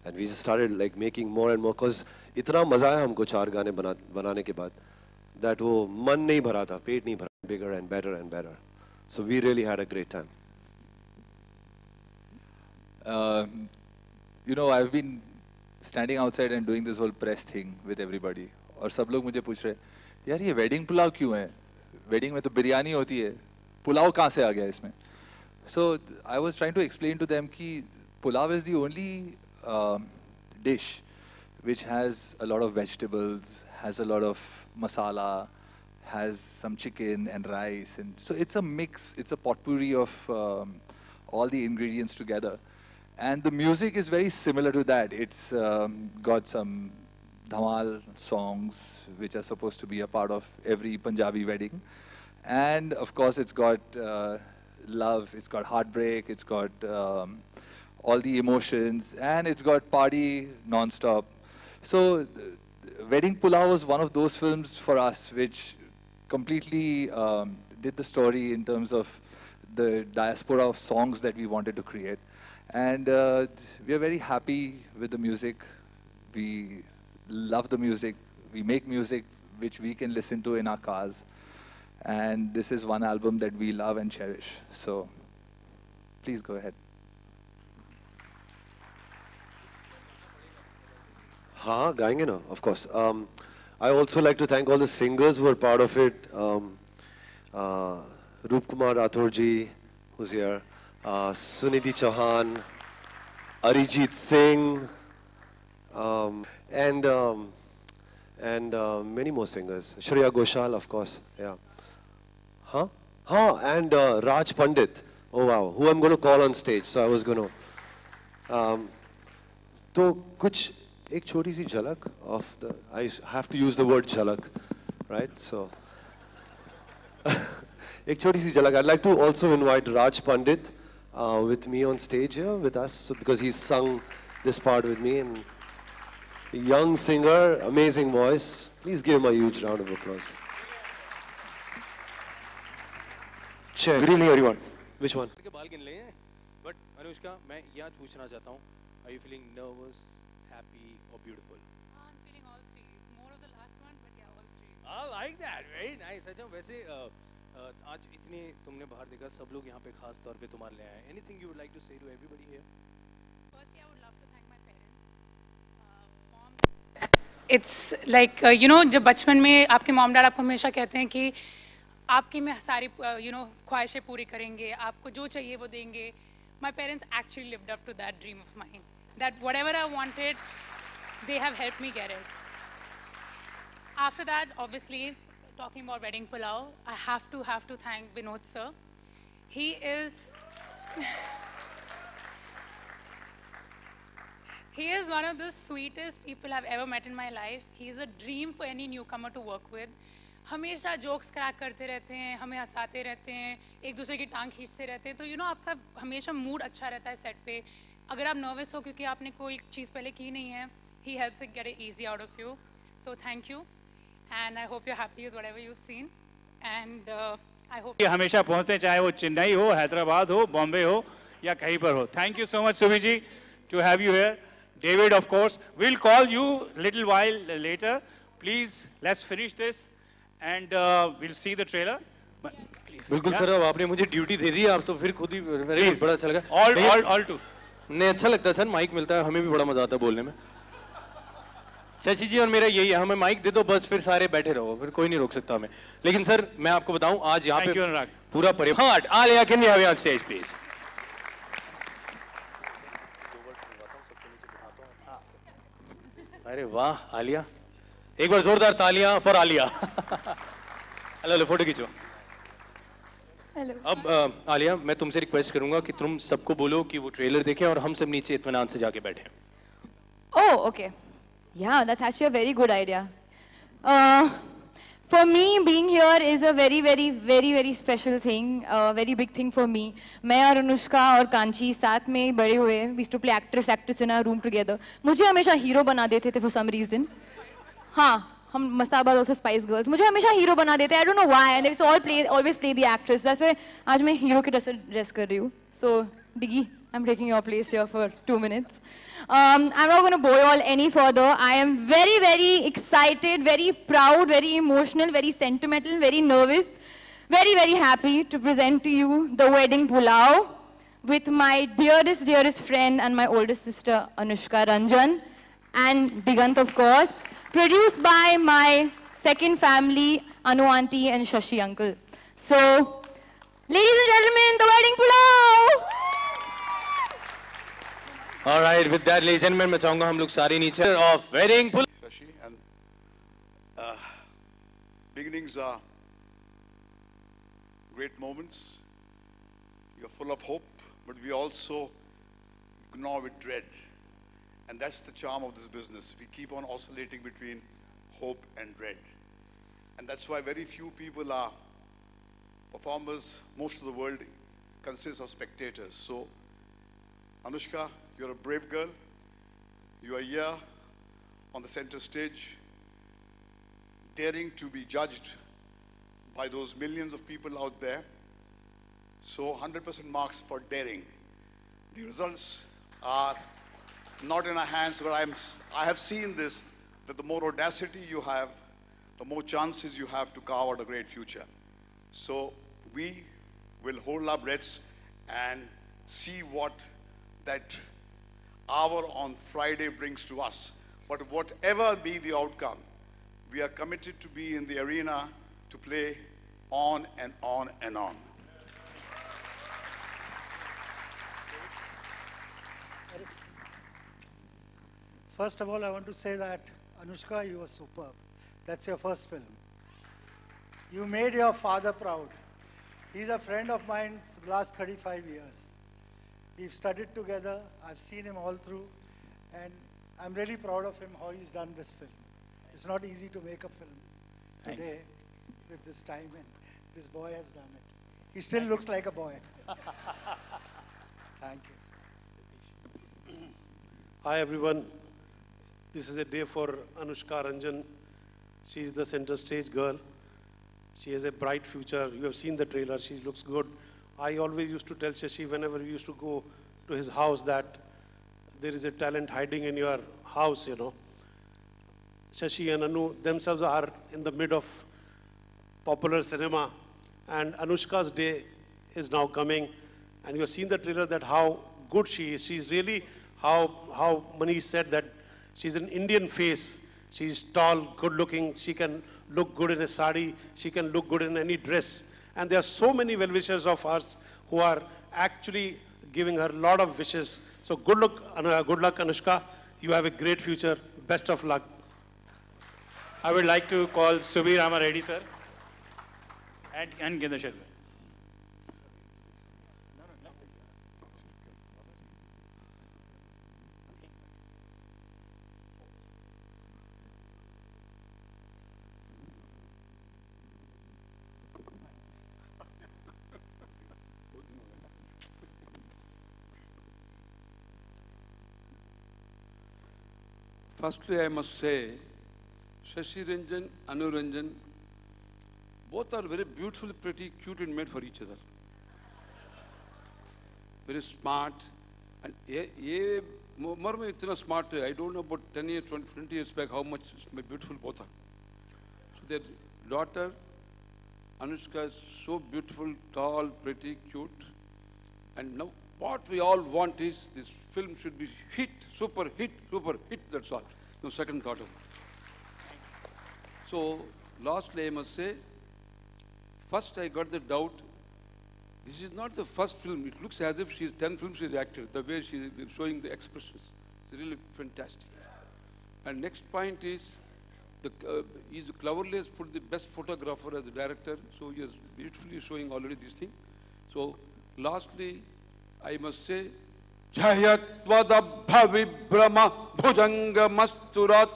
And we just started like making more and more because इतना मजा आया हमको 4 गाने बनाने के बाद that वो मन नहीं भरा था, पेट नहीं भरा, bigger and better and better. So we really had a great time. You know, I've been standing outside and doing this whole press thing with everybody. और सब लोग मुझे पूछ रहे, यार ये wedding पुलाव क्यों है? Wedding में तो बिरयानी होती है, पुलाव कहाँ से आ गया इसमें? So I was trying to explain to them कि pulav is the only dish which has a lot of vegetables, has a lot of masala, has some chicken and rice, and so it's a mix, it's a potpourri of all the ingredients together. And the music is very similar to that. It's got some dhamal songs which are supposed to be a part of every Punjabi wedding. And of course it's got love, it's got heartbreak, it's got all the emotions, and it's got party non-stop. So Wedding Pulao was one of those films for us which completely did the story in terms of the diaspora of songs that we wanted to create. And we are very happy with the music. We love the music. We make music which we can listen to in our cars. And this is one album that we love and cherish. So please go ahead. हाँ गाएंगे ना, of course. I also like to thank all the singers who were part of it. Roop Kumar Rathore ji, who's here. Sunidhi Chauhan, Arijit Singh, and many more singers. Shreya Ghoshal, of course. Yeah. And Raj Pandit. Oh wow, who I'm going to call on stage. So I was going to तो कुछ एक छोटी सी झलक of the, I have to use the word झलक, right? So एक छोटी सी झलक. I'd like to also invite Raj Pandit with me on stage here with us, so because he's sung this part with me, and a young singer, amazing voice. Please give him a huge round of applause. Check. Good evening, everyone. Which one? के बाल गिन लिए हैं, but Anushka मैं यहाँ पूछना चाहता हूँ, are you feeling nervous, happy, or beautiful? I'm feeling all three. More of the last one, but yeah, all three. I like that, very nice. अच्छा वैसे आज इतने तुमने बाहर देखा, सब लोग यहाँ पे खास तौर पे तुम्हारे लिए आए. Anything you would like to say to everybody here? Firstly, I would love to thank my parents. Mom. It's like you know, जब बचपन में आपके मॉम डैड आपको हमेशा कहते हैं कि आपकी में सारी ख्वाहिशें पूरी करेंगे, आपको जो चाहिए वो देंगे. My parents actually lived up to that dream of mine. That whatever I wanted, they have helped me get it. After that, obviously, talking about wedding pulao, I have to thank Vinod sir. He is he is one of the sweetest people I've ever met in my life. He is a dream for any newcomer to work with. हमेशा jokes crack करते रहते हैं, हमें हंसाते रहते हैं, एक दूसरे की टांग खींचते रहते हैं. तो आपका हमेशा मूड अच्छा रहता है सेट पे. अगर आप नर्वस हो क्योंकि आपने कोई चीज़ पहले की नहीं है, he helps it get it easy out of you. So thank you, and I hope you're happy with whatever you've seen, and I hope. हमेशा पहुंचते हैं, चाहे वो चेन्नई हो, हैदराबाद हो, बॉम्बे हो या कहीं पर हो. Thank you so much, Subi ji, to have you here. David, of course, we'll call you little while later. Please, let's finish this. And we'll see the trailer. Please. बिल्कुल सर, अब आपने मुझे ड्यूटी दे दी, आप तो फिर खुद ही मेरे को बड़ा अच्छा लगा. All two. नहीं अच्छा लगता है सर, माइक मिलता है, हमें भी बड़ा मजा आता है बोलने में. शशि जी और मेरा यही है, हमें माइक दे दो बस, फिर सारे बैठे रहो, फिर कोई नहीं रोक सकता हमें. लेकिन सर मैं आपको बताऊं, आज यहाँ पे पूरा परिवार. Alia, can we have you on stage please? अरे वाह आलिया, एक बार जोरदार तालियां फॉर आलिया. हेलो, फोटो खींचो. हेलो. अब आलिया, मैं तुमसे रिक्वेस्ट करूंगा कि तुम सबको बोलो कि वो ट्रेलर देखें और हम सब नीचे इत्मीनान से जाके बैठे. Oh, okay. Yeah, that's actually a very good idea. For me, being here is a very special thing, very big thing for me. मैं और अनुष्का और कांची साथ में बड़े हुए. We used to play actress in a room together. मुझे हमेशा hero बना देते थे for some reason. हाँ, हम मसाबा also Spice Girls. मुझे हमेशा हीरो बना देते. I don't know why. And they used to always play the actress. वैसे आज मैं हीरो की ड्रेस कर रही हूँ. So, Diggy, I'm taking your place here for 2 minutes. I'm not going to bore you all any further. I am very excited, very proud, very emotional, very sentimental, very nervous, very happy to present to you the wedding pulao with my dearest friend and my oldest sister Anushka Ranjan and Digant, of course, produced by my second family, Anu auntie and Shashi uncle. So, ladies and gentlemen, the wedding pulao! All right, with that, ladies and gentlemen, मैं चाहूँगा हम लोग सारे नीचे of wedding pulao. Shashi, and beginnings are great moments. You're full of hope, but we also gnaw with dread. And that's the charm of this business. We keep on oscillating between hope and dread. And that's why very few people are performers. Most of the world consists of spectators. So, Anushka, you're a brave girl. You are here on the center stage, daring to be judged by those millions of people out there. So 100% marks for daring. The results are not in our hands, but I have seen this, that the more audacity you have, the more chances you have to carve out a great future. So we will hold our breaths and see what that hour on Friday brings to us. But whatever be the outcome, we are committed to be in the arena to play on and on and on. First of all, I want to say that, Anushka, you were superb. That's your first film. You made your father proud. He's a friend of mine for the last 35 years. We've studied together. I've seen him all through. And I'm really proud of him, how he's done this film. It's not easy to make a film today with this time, and this boy has done it. He still looks like a boy. Thank you. Hi everyone. This is a day for Anushka Ranjan. She is the center stage girl. She has a bright future. You have seen the trailer. She looks good. I always used to tell Shashi whenever we used to go to his house that there is a talent hiding in your house, you know. Shashi and Anu themselves are in the mid of popular cinema, and Anushka's day is now coming. And you have seen the trailer that how good she is. She's really, how Manish said that she's an Indian face. She's tall, good looking. She can look good in a sari. She can look good in any dress. And there are so many well-wishers of ours who are actually giving her a lot of wishes. So good luck, Anushka. You have a great future. Best of luck. I would like to call Subir Rama Reddy, sir, and Gendashar. Firstly, I must say, Shashi Ranjan, Anu Ranjan, both are very beautiful, pretty, cute and made for each other. Very smart. And more smart, I don't know about 10 years, 20 years back, how much beautiful both are. So their daughter, Anushka, is so beautiful, tall, pretty, cute. And now what we all want is this film should be hit, super hit, that's all. No second thought of it. So, lastly, I must say, first I got the doubt, this is not the first film. It looks as if she's 10 films she's acted, the way she's showing the expressions. It's really fantastic. And next point is, he's cleverly put the best photographer as the director, so he is beautifully showing already this thing. So, lastly, I must say, Jayatwada Bhavibrama Bhujanga Masturat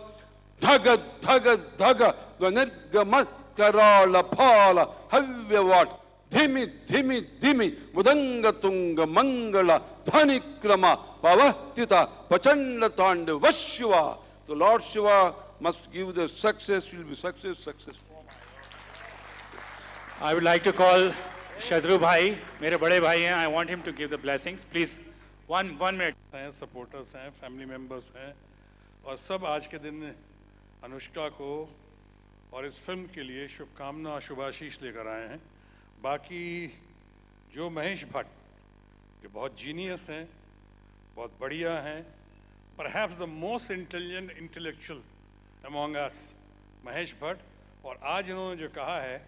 Dhaga Dhaga Dhaga Dvanirgama Karala Pala Havyavat Dhimi Dhimi Dhimi Mudanga Tunga Mangala Dhanikrama Pavahtita Pachanda Tanda Vashiva. So Lord Shiva must give the success, will be success. I would like to call Shadru Bhai, मेरे बड़े भाई हैं. I want him to give the blessings. Please, one minute. Supporters हैं, family members हैं, और सब आज के दिन अनुष्का को और इस फिल्म के लिए शुभकामना शुभाशीष लेकर आए हैं. बाकी जो महेश भट्ट, ये बहुत जीनियस हैं, बहुत बढ़िया हैं, perhaps the most intellectual among us, Mahesh Bhatt. और आज इन्होंने जो कहा है,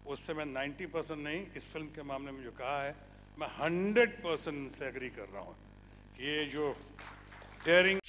उससे मैं 90% नहीं, इस फिल्म के मामले में जो कहा है, मैं 100% से एग्री कर रहा हूँ कि ये जो डेयरिंग